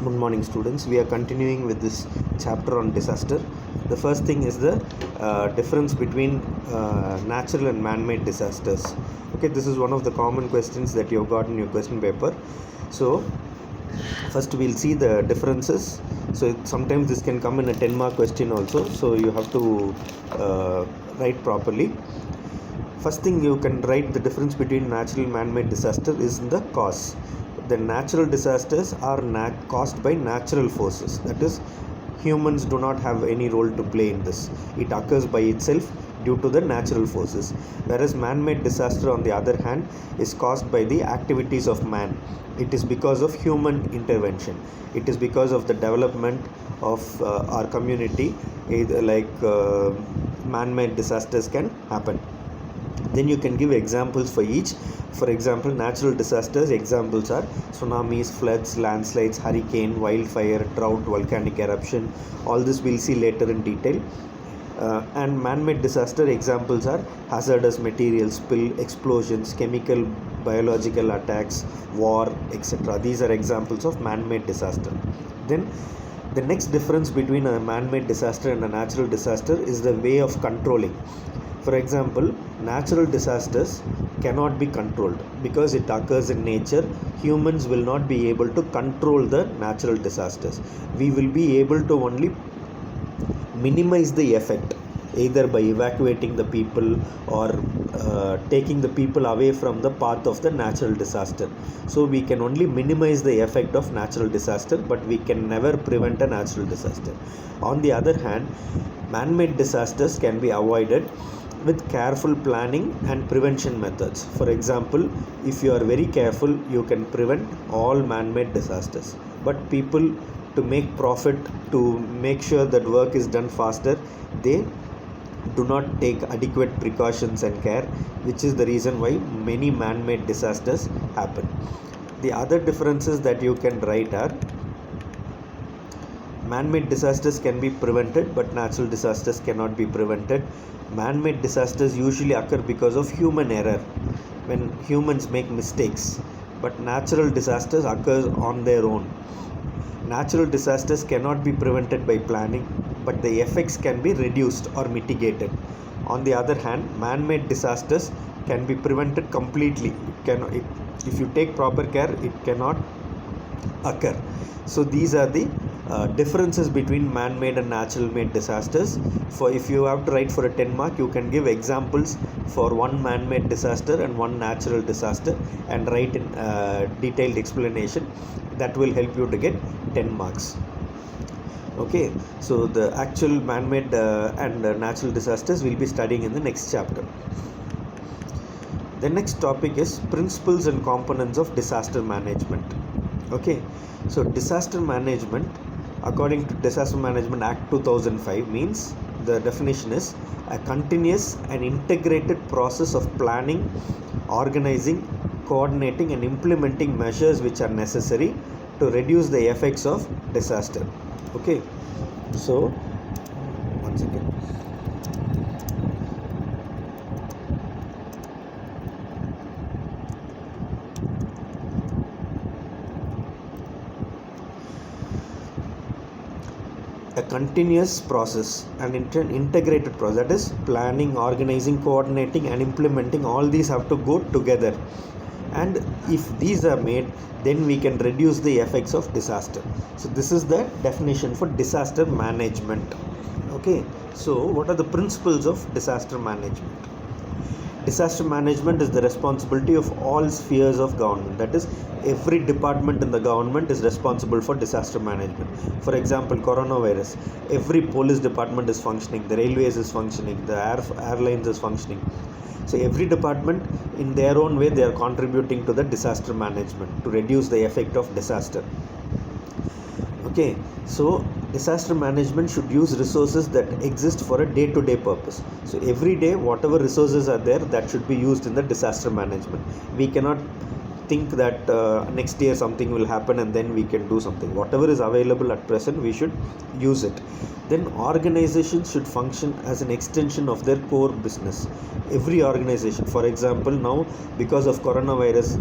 Good morning, students. We are continuing with this chapter on disaster. The first thing is the difference between natural and man-made disasters. Okay, this is one of the common questions that you have got in your question paper. So, first we'll see the differences. So, sometimes this can come in a 10-mark question also. So, you have to write properly. First thing you can write the difference between natural and man-made disaster is in the cause. The natural disasters are caused by natural forces, that is, humans do not have any role to play in this. It occurs by itself due to the natural forces, whereas man-made disaster on the other hand is caused by the activities of man. It is because of human intervention. It is because of the development of our community, man-made disasters can happen. Then you can give examples for each. For example, natural disasters examples are tsunamis, floods, landslides, hurricane, wildfire, drought, volcanic eruption. All this we'll see later in detail. And man-made disaster examples are hazardous material spill, explosions, chemical, biological attacks, war, etc. These are examples of man-made disaster. Then the next difference between a man-made disaster and a natural disaster is the way of controlling. For example, natural disasters cannot be controlled because it occurs in nature. Humans will not be able to control the natural disasters. We will be able to only minimize the effect, either by evacuating the people or taking the people away from the path of the natural disaster. So we can only minimize the effect of natural disaster, but we can never prevent a natural disaster. On the other hand, man-made disasters can be avoided with careful planning and prevention methods. For example, if you are very careful, you can prevent all man-made disasters. But people, to make profit, to make sure that work is done faster, they do not take adequate precautions and care, which is the reason why many man-made disasters happen. The other differences that you can write are: man-made disasters can be prevented, but natural disasters cannot be prevented. Man-made disasters usually occur because of human error, when humans make mistakes, but natural disasters occur on their own. Natural disasters cannot be prevented by planning, but the effects can be reduced or mitigated. On the other hand, man-made disasters can be prevented completely. If you take proper care, it cannot occur. So these are the differences between man-made and natural-made disasters. For if you have to write for a 10 mark, you can give examples for one man-made disaster and one natural disaster and write in detailed explanation. That will help you to get 10 marks. Okay, so the actual man-made and natural disasters we'll be studying in the next chapter. The next topic is principles and components of disaster management. Okay, so disaster management, according to Disaster Management Act 2005, means, the definition is a continuous and integrated process of planning, organizing, coordinating and implementing measures which are necessary to reduce the effects of disaster. Okay, so one second. A continuous process, an integrated process, that is planning, organizing, coordinating and implementing. All these have to go together, and if these are made, then we can reduce the effects of disaster. So this is the definition for disaster management. Okay, so what are the principles of disaster management? Disaster management is the responsibility of all spheres of government, that is, every department in the government is responsible for disaster management. For example, coronavirus, every police department is functioning, the railways is functioning, the airlines is functioning. So every department in their own way, they are contributing to the disaster management to reduce the effect of disaster. Okay, so disaster management should use resources that exist for a day-to-day purpose. So every day, whatever resources are there, that should be used in the disaster management. We cannot think that next year something will happen and then we can do something. Whatever is available at present, we should use it. Then organizations should function as an extension of their core business. Every organization, for example, now because of coronavirus,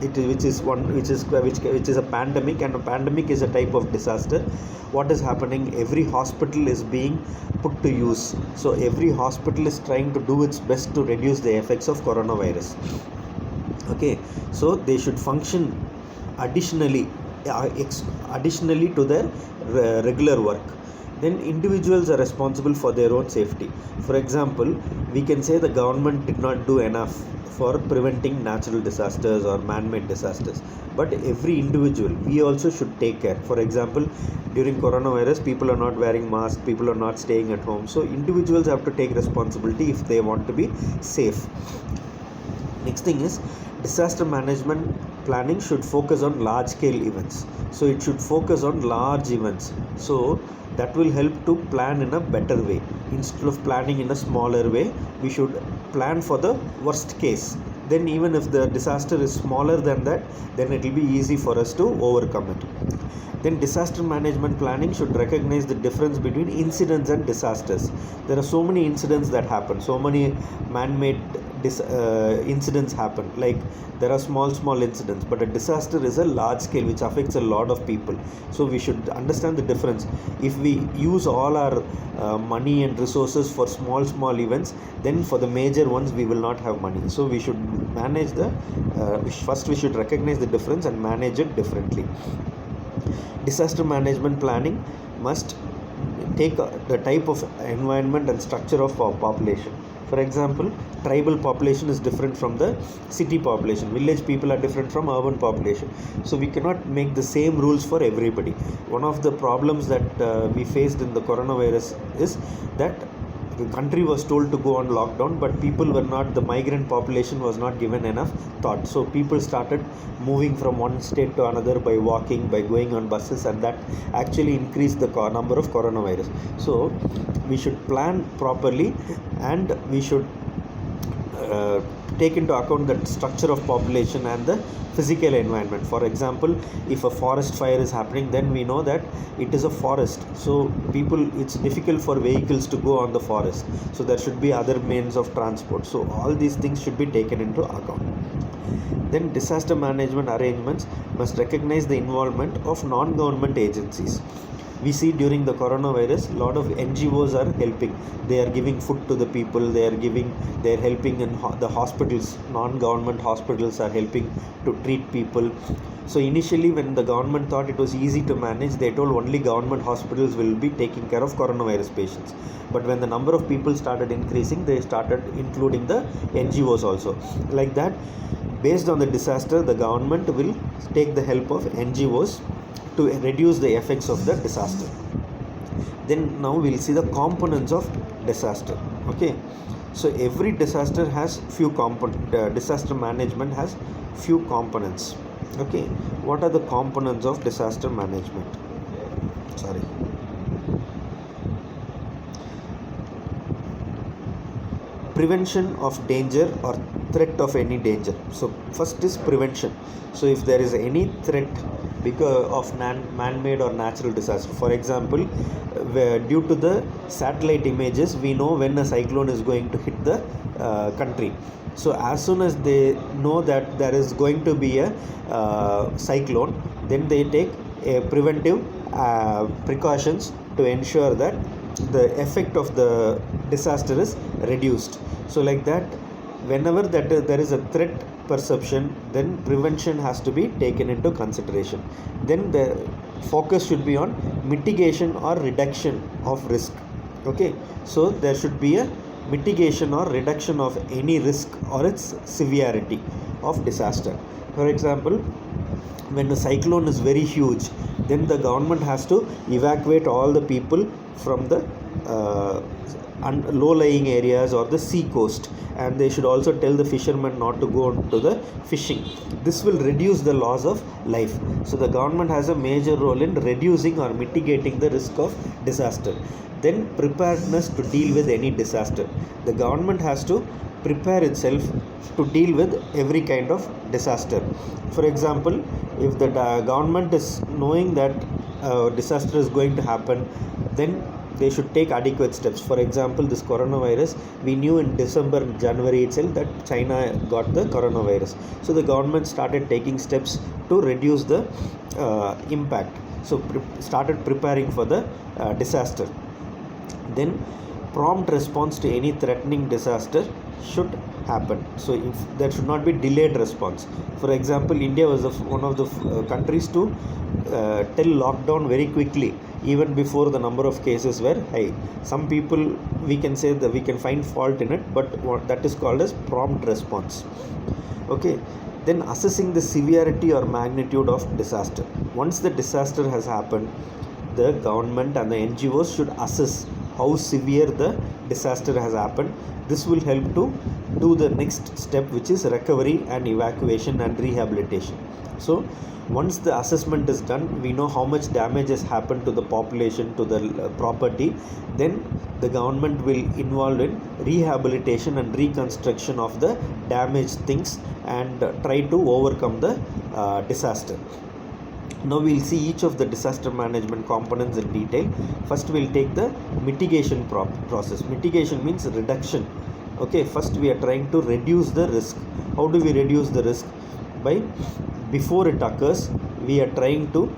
which is a pandemic, and a pandemic is a type of disaster. What is happening? Every hospital is being put to use. So every hospital is trying to do its best to reduce the effects of coronavirus. Okay, so they should function additionally to their regular work. Then individuals are responsible for their own safety. For example, we can say the government did not do enough for preventing natural disasters or man-made disasters, but every individual, we also should take care. For example, during coronavirus, people are not wearing masks, people are not staying at home, so individuals have to take responsibility if they want to be safe. Next thing is, disaster management planning should focus on large scale events. So it should focus on large events, so that will help to plan in a better way. Instead of planning in a smaller way, we should plan for the worst case. Then even if the disaster is smaller than that, then it will be easy for us to overcome it. Then disaster management planning should recognize the difference between incidents and disasters. There are so many incidents that happen, so many man-made incidents happen. Like there are small incidents, but a disaster is a large scale which affects a lot of people. So we should understand the difference. If we use all our money and resources for small events, then for the major ones we will not have money. So we should manage first we should recognize the difference and manage it differently. Disaster management planning must take the type of environment and structure of our population. For example, tribal population is different from the city population. Village people are different from urban population. So we cannot make the same rules for everybody. One of the problems that we faced in the coronavirus is that the country was told to go on lockdown, but the migrant population was not given enough thought. So people started moving from one state to another by walking, by going on buses, and that actually increased the number of coronavirus. So we should plan properly, and we should take into account the structure of population and the physical environment. For example, if a forest fire is happening, then we know that it is a forest, so it's difficult for vehicles to go on the forest, so there should be other means of transport. So all these things should be taken into account. Then disaster management arrangements must recognize the involvement of non-government agencies. We see during the coronavirus, a lot of NGOs are helping. They are giving food to the people. They are helping in the hospitals. Non-government hospitals are helping to treat people. So initially, when the government thought it was easy to manage, they told only government hospitals will be taking care of coronavirus patients. But when the number of people started increasing, they started including the NGOs also. Like that, based on the disaster, the government will take the help of NGOs to reduce the effects of the disaster. Then now we'll see the components of disaster. Okay, so every disaster has few disaster management has few components. Okay, what are the components of disaster management? Prevention of danger or threat of any danger. So first is prevention. So if there is any threat because of man-made or natural disaster, for example, due to the satellite images, we know when a cyclone is going to hit the country. So as soon as they know that there is going to be a cyclone, then they take a preventive precautions to ensure that the effect of the disaster is reduced. So like that, whenever there is a threat perception, then prevention has to be taken into consideration. Then the focus should be on mitigation or reduction of risk. Okay, so there should be a mitigation or reduction of any risk or its severity of disaster. For example, when a cyclone is very huge, then the government has to evacuate all the people from the low-lying areas or the sea coast, and they should also tell the fishermen not to go to the fishing. This will reduce the loss of life. So the government has a major role in reducing or mitigating the risk of disaster. Then preparedness to deal with any disaster. The government has to prepare itself to deal with every kind of disaster. For example, if the government is knowing that disaster is going to happen, then they should take adequate steps. For example, this coronavirus, we knew in December, January itself that China got the coronavirus. So the government started taking steps to reduce the impact. So started preparing for the disaster. Then prompt response to any threatening disaster should happen. So if there should not be delayed response. For example, India was one of the countries to tell lockdown very quickly, even before the number of cases were high. Some people, we can say that we can find fault in it, but what that is called as prompt response. Okay, then assessing the severity or magnitude of disaster. Once the disaster has happened, the government and the NGOs should assess how severe the disaster has happened. This will help to do the next step, which is recovery and evacuation and rehabilitation. So once the assessment is done, we know how much damage has happened to the population, to the property. Then the government will involve in rehabilitation and reconstruction of the damaged things and try to overcome the disaster. Now we'll see each of the disaster management components in detail. First we'll take the mitigation process. Mitigation means reduction. Okay, first we are trying to reduce the risk. How do we reduce the risk? By, before it occurs, we are trying to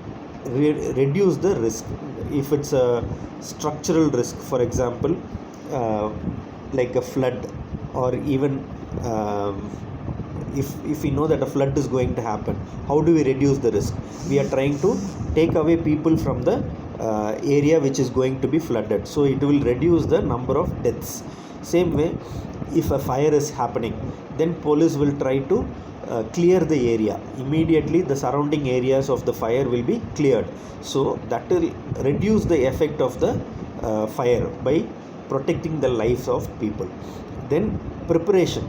reduce the risk. If it's a structural risk, for example, like a flood, or even if we know that a flood is going to happen, how do we reduce the risk? We are trying to take away people from the area which is going to be flooded, so it will reduce the number of deaths. Same way, if a fire is happening, then police will try to clear the area immediately. The surrounding areas of the fire will be cleared, so that will reduce the effect of the fire by protecting the lives of people. Then preparation.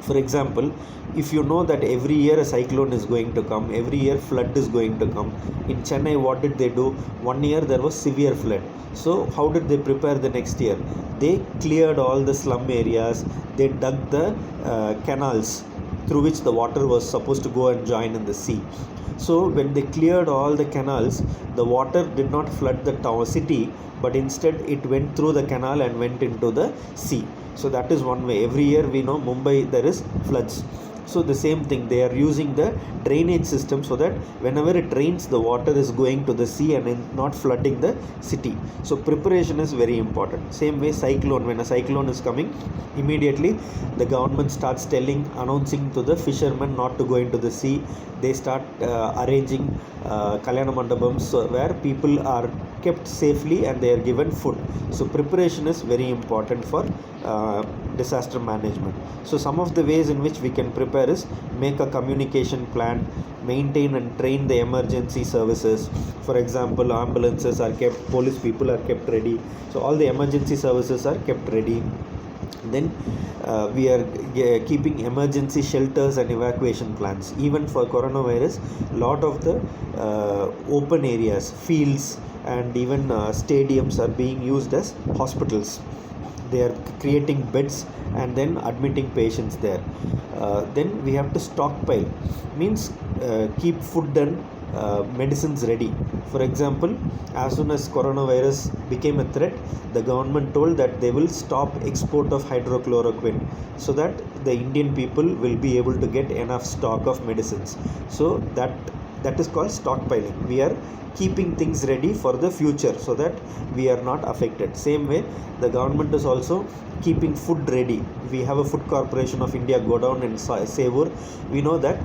For example, if you know that every year a cyclone is going to come, every year flood is going to come. In Chennai, what did they do? One year there was severe flood. So how did they prepare the next year? They cleared all the slum areas. They dug the canals through which the water was supposed to go and join in the sea. So when they cleared all the canals, the water did not flood the city, but instead it went through the canal and went into the sea. So that is one way. Every year we know Mumbai there is floods. So the same thing, they are using the drainage system so that whenever it rains, the water is going to the sea and not flooding the city. So preparation is very important. Same way, cyclone, when a cyclone is coming, immediately the government starts announcing to the fishermen not to go into the sea. They start arranging Kalyana Mandapams where people are kept safely and they are given food. So preparation is very important for disaster management. So some of the ways in which we can prepare is make a communication plan, maintain and train the emergency services. For example, ambulances are kept, police people are kept ready. So all the emergency services are kept ready. Then we are keeping emergency shelters and evacuation plans. Even for coronavirus, lot of the open areas, fields and even stadiums are being used as hospitals. They are creating beds and then admitting patients there. Then we have to stockpile, means keep food and medicines ready. For example, as soon as coronavirus became a threat, the government told that they will stop export of hydrochloroquine so that the Indian people will be able to get enough stock of medicines. So that is called stockpiling. We are keeping things ready for the future so that we are not affected. Same way, the government is also keeping food ready. We have a Food Corporation of India godown in Sevur. We know that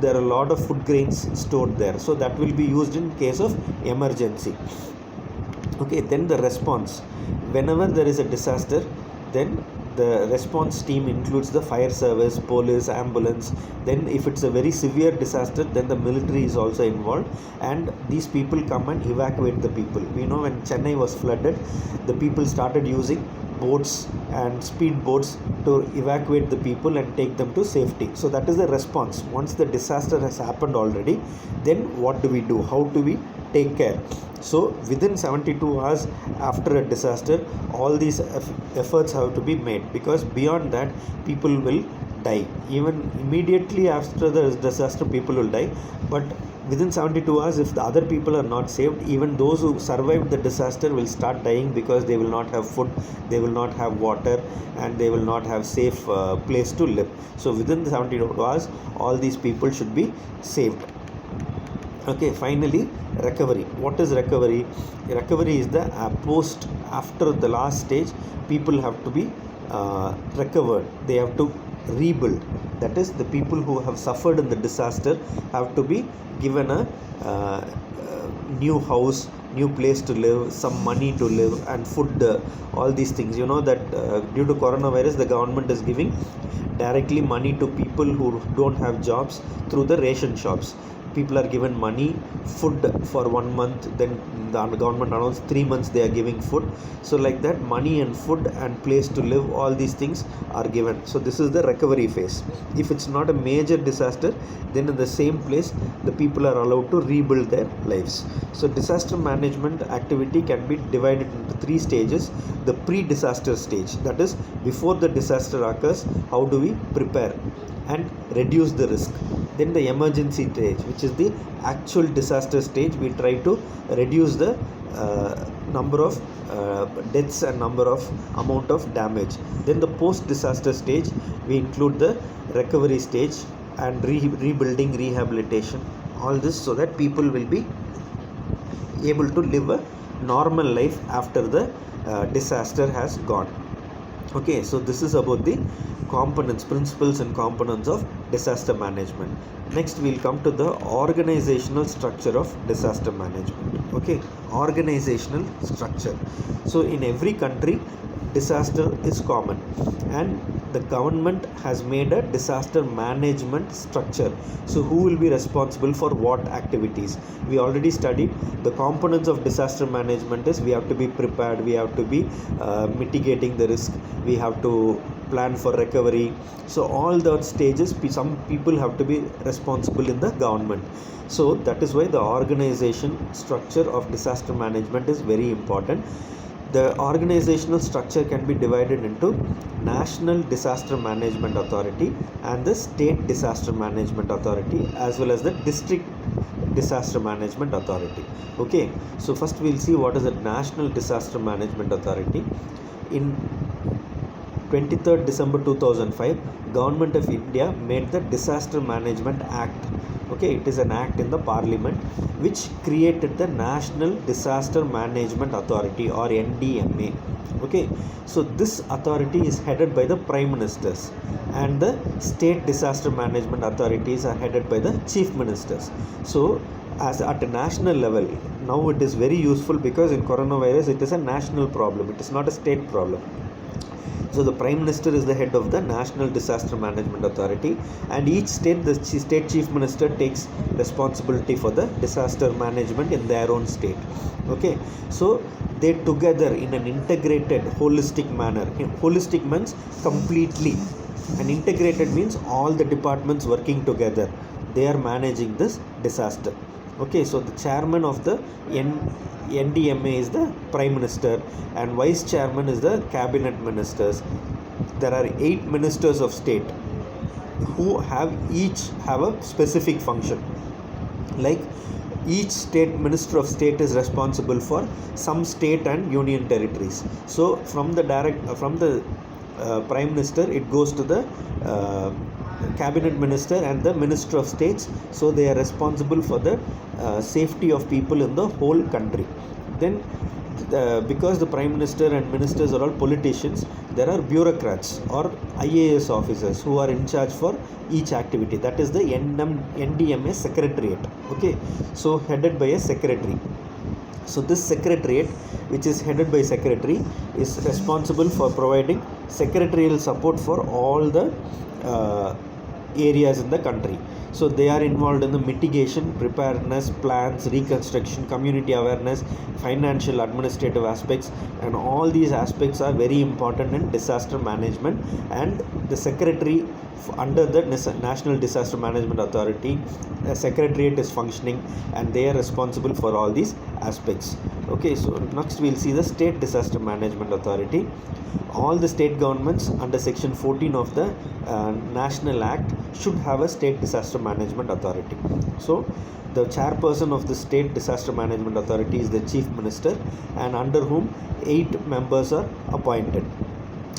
there are a lot of food grains stored there, so that will be used in case of emergency. Okay, then the response. Whenever there is a disaster, then the response team includes the fire service, police, ambulance. Then if it's a very severe disaster, then the military is also involved, and these people come and evacuate the people. We know when Chennai was flooded, the people started using boats and speed boats to evacuate the people and take them to safety. So that is the response. Once the disaster has happened already, then what do we do? How do we take care? So within 72 hours after a disaster, all these efforts have to be made, because beyond that people will die. Even immediately after the disaster, people will die, but Within 72 hours, if the other people are not saved, even those who survived the disaster will start dying, because they will not have food, they will not have water, and they will not have safe place to live. So within the 72 hours, all these people should be saved. Okay, finally, recovery. What is recovery? Recovery is the post, after the last stage, people have to be recovered. They have to rebuild. That is, the people who have suffered in the disaster have to be given a new house, new place to live, some money to live, and food, all these things. You know that due to coronavirus, the government is giving directly money to people who don't have jobs through the ration shops. People are given money, food for 1 month, then the government announced 3 months they are giving food. So like that, money and food and place to live, all these things are given. So this is the recovery phase. If it's not a major disaster, then in the same place the people are allowed to rebuild their lives. So disaster management activity can be divided into 3 stages. The pre-disaster stage, that is before the disaster occurs, how do we prepare and reduce the risk. Then the emergency stage, which is the actual disaster stage, we try to reduce the number of deaths and number of amount of damage. Then the post disaster stage, we include the recovery stage and rebuilding, rehabilitation, all this, so that people will be able to live a normal life after the disaster has gone. Okay, so this is about the components, principles and components of disaster management. Next we'll come to the organizational structure of disaster management. Okay, organizational structure. So in every country, disaster is common, and the government has made a disaster management structure. So who will be responsible for what activities? We already studied the components of disaster management. Is we have to be prepared, we have to be mitigating the risk, we have to plan for recovery. So all the stages, some people have to be responsible in the government. So that is why the organization structure of disaster management is very important. The organizational structure can be divided into National Disaster Management Authority and the State Disaster Management Authority, as well as the District Disaster Management Authority. Okay, so first we'll see what is the National Disaster Management Authority. In 23rd December 2005, Government of India made the Disaster Management Act. Okay, it is an act in the Parliament which created the National Disaster Management Authority, or NDMA. Okay, so this authority is headed by the Prime Ministers, and the State Disaster Management Authorities are headed by the Chief Ministers. So as at a national level, now it is very useful, because in coronavirus it is a national problem, it is not a state problem. So the Prime Minister is the head of the National Disaster Management Authority, and each state, the state chief minister takes responsibility for the disaster management in their own state. Okay, so they together in an integrated, holistic manner. Holistic means completely, and integrated means all the departments working together, they are managing this disaster. Okay, so the chairman of the NDMA is the Prime Minister, and Vice Chairman is the Cabinet Ministers. There are 8 Ministers of State who each have a specific function. Like each state Minister of State is responsible for some state and union territories. So from the Prime Minister, it goes to the Cabinet Minister and the Minister of States. So they are responsible for the safety of people in the whole country. Then because the Prime Minister and Ministers are all politicians, there are bureaucrats or IAS officers who are in charge for each activity. That is the NDMA Secretariat. Okay, so headed by a secretary. So this secretariat, which is headed by secretary, is responsible for providing secretarial support for all the areas in the country. So they are involved in the mitigation, preparedness, plans, reconstruction, community awareness, financial, administrative aspects, and all these aspects are very important in disaster management. And the secretary under the National Disaster Management Authority, a secretariat is functioning and they are responsible for all these aspects. Okay, so next we'll see the State Disaster Management Authority. All the state governments under section 14 of the National Act should have a State Disaster Management Authority. So the chairperson of the State Disaster Management Authority is the Chief Minister, and under whom 8 members are appointed.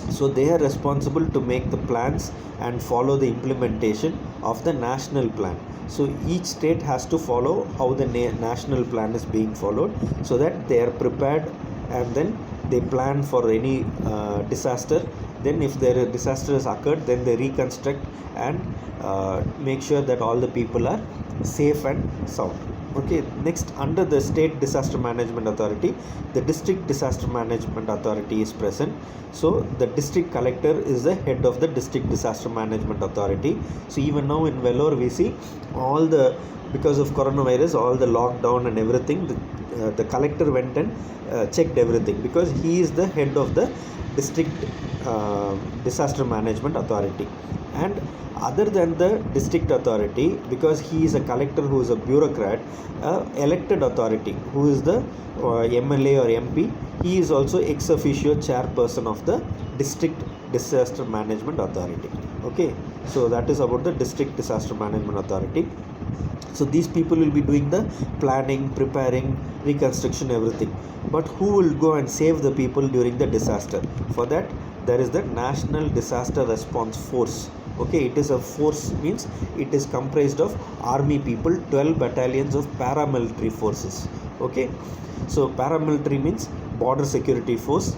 So they are responsible to make the plans and follow the implementation of the national plan. So each state has to follow how the national plan is being followed, so that they are prepared, and then they plan for any disaster. Then if there a disaster has occurred, then they reconstruct and make sure that all the people are safe and sound. Okay, next, under the State Disaster Management Authority, the District Disaster Management Authority is present. So the district collector is the head of the District Disaster Management Authority. So even now in Vellore we see all the, because of coronavirus, all the lockdown and everything, the collector went and checked everything, because he is the head of the District Disaster Management Authority. And other than the district authority, because he is a collector who is a bureaucrat, elected authority who is the MLA or MP, he is also ex officio chairperson of the District Disaster Management Authority. Okay, so that is about the District Disaster Management Authority. So these people will be doing the planning, preparing, reconstruction, everything. But who will go and save the people during the disaster? For that, there is the National Disaster Response Force. Okay, it is a force, means it is comprised of army people, 12 battalions of paramilitary forces. Okay, so paramilitary means Border Security Force,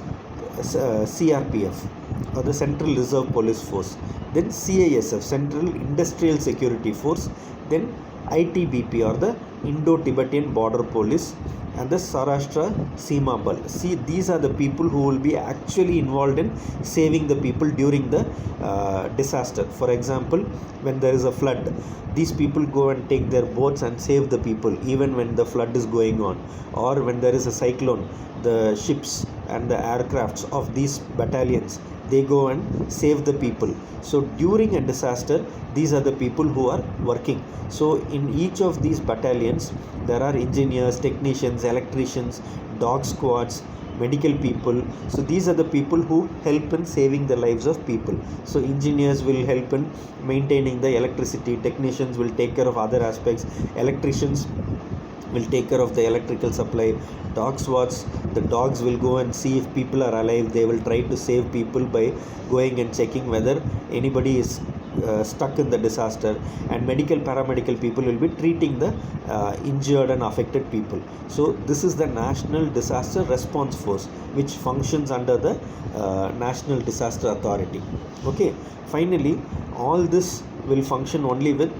CRPF or the Central Reserve Police Force, then CISF, Central Industrial Security Force, then ITBP or the Indo-Tibetan Border Police, and the Saurashtra Seema Bal. See, these are the people who will be actually involved in saving the people during the disaster. For example, when there is a flood, these people go and take their boats and save the people even when the flood is going on. Or when there is a cyclone, the ships and the aircrafts of these battalions, they go and save the people. So during a disaster, these are the people who are working. So in each of these battalions, there are engineers, technicians, electricians, dog squads, medical people. So these are the people who help in saving the lives of people. So engineers will help in maintaining the electricity, technicians will take care of other aspects, electricians will take care of the electrical supply, dog squads, the dogs will go and see if people are alive. They will try to save people by going and checking whether anybody is stuck in the disaster, and medical, paramedical people will be treating the injured and affected people. So this is the National Disaster Response Force, which functions under the National Disaster Authority. Okay, finally, all this will function only with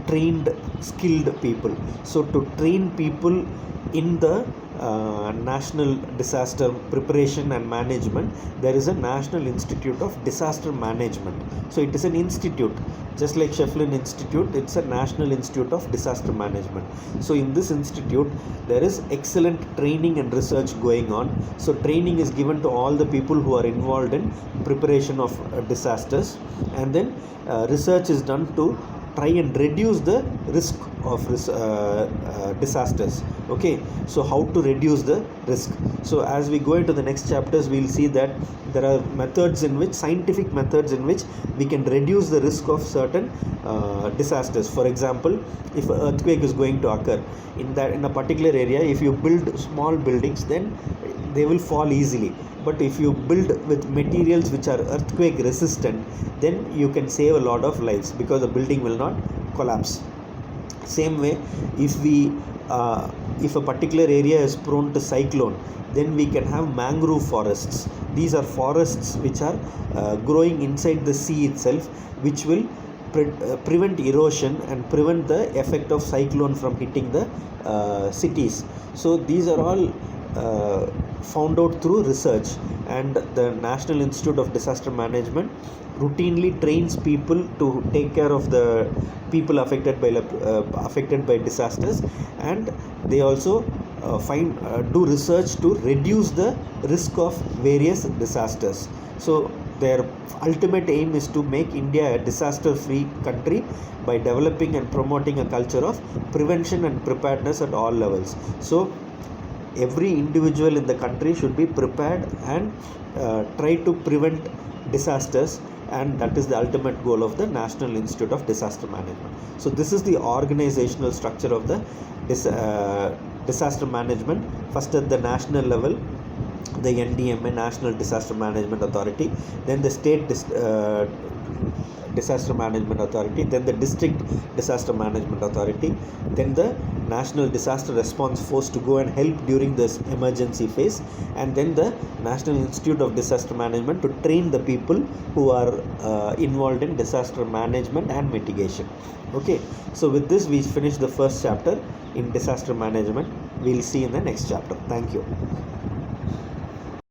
trained, skilled people. So to train people in the National Disaster Preparation and Management, there is a National Institute of Disaster Management. So it is an institute, just like Shefflin Institute, it's a National Institute of Disaster Management. So in this institute, there is excellent training and research going on. So training is given to all the people who are involved in preparation of disasters, and then research is done to try and reduce the risk of disasters. Okay, so how to reduce the risk? So as we go into the next chapters, we'll see that there are methods in which, scientific methods in which we can reduce the risk of certain disasters. For example, if an earthquake is going to occur in a particular area, if you build small buildings, then they will fall easily. But if you build with materials which are earthquake resistant, then you can save a lot of lives, because the building will not collapse. Same way, if a particular area is prone to cyclone, then we can have mangrove forests. These are forests which are growing inside the sea itself, which will prevent erosion and prevent the effect of cyclone from hitting the cities. So these are all found out through research, and the National Institute of Disaster Management routinely trains people to take care of the people affected by disasters, and they also do research to reduce the risk of various disasters. So their ultimate aim is to make India a disaster free country by developing and promoting a culture of prevention and preparedness at all levels. So every individual in the country should be prepared and try to prevent disasters, and that is the ultimate goal of the National Institute of Disaster Management. So this is the organizational structure of the disaster management. First at the national level, the NDMA, National Disaster Management Authority, then the state Disaster Management Authority, then the District Disaster Management Authority, then the National Disaster Response Force to go and help during this emergency phase, and then the National Institute of Disaster Management to train the people who are involved in disaster management and mitigation. Okay, so with this we finish the first chapter in disaster management. We'll see in the next chapter. Thank you.